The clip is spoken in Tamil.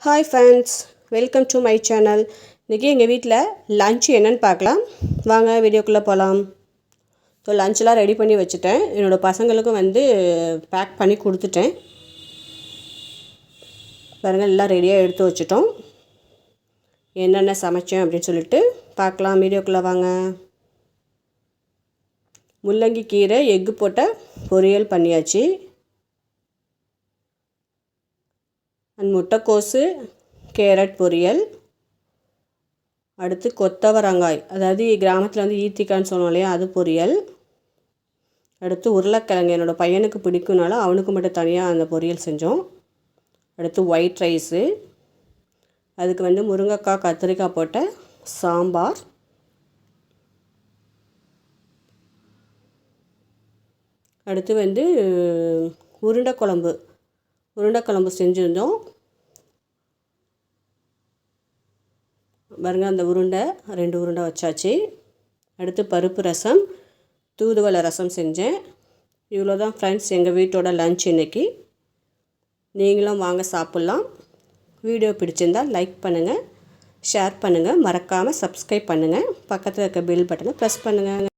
Hi friends, welcome to my channel. இன்றைக்கி எங்கள் வீட்டில் லன்ச் என்னென்னு பார்க்கலாம் வாங்க, வீடியோக்குள்ளே போகலாம். ஸோ லன்ச்செலாம் ரெடி பண்ணி வச்சுட்டேன். என்னோடய பசங்களுக்கும் பேக் பண்ணி கொடுத்துட்டேன். பாருங்கள், எல்லாம் ரெடியாக எடுத்து வச்சுட்டோம். என்னென்ன சமைச்சேன் அப்படின்னு சொல்லிட்டு பார்க்கலாம். வீடியோக்குள்ளே வாங்க. முள்ளங்கி கீரை எக்கு போட்ட பொரியல் பண்ணியாச்சு. அண்ட் முட்டைக்கோசு கேரட் பொரியல். அடுத்து கொத்தவரங்காய், அதாவது கிராமத்தில் ஈத்திக்கான்னு சொல்லுவோம் இல்லையா, அது பொரியல். அடுத்து உருளைக்கிழங்கு, என்னோடய பையனுக்கு பிடிக்கும்னால அவனுக்கு மட்டும் தனியாக அந்த பொரியல் செஞ்சோம். அடுத்து ஒயிட் ரைஸு, அதுக்கு முருங்கைக்காய் கத்திரிக்காய் போட்ட சாம்பார். அடுத்து உருண்டைக்குழம்பு செஞ்சுருந்தோம். பாருங்க, அந்த ரெண்டு உருண்டை வச்சாச்சு. அடுத்து பருப்பு ரசம், தூதுவளை ரசம் செஞ்சேன். இவ்வளோ தான் ஃப்ரெண்ட்ஸ் எங்கள் வீட்டோட லன்ச் இன்றைக்கி. நீங்களும் வாங்க சாப்பிட்லாம். வீடியோ பிடிச்சிருந்தால் லைக் பண்ணுங்கள், ஷேர் பண்ணுங்கள், மறக்காமல் சப்ஸ்கிரைப் பண்ணுங்கள், பக்கத்தில் இருக்க பெல் பட்டனை ப்ரெஸ் பண்ணுங்கள்.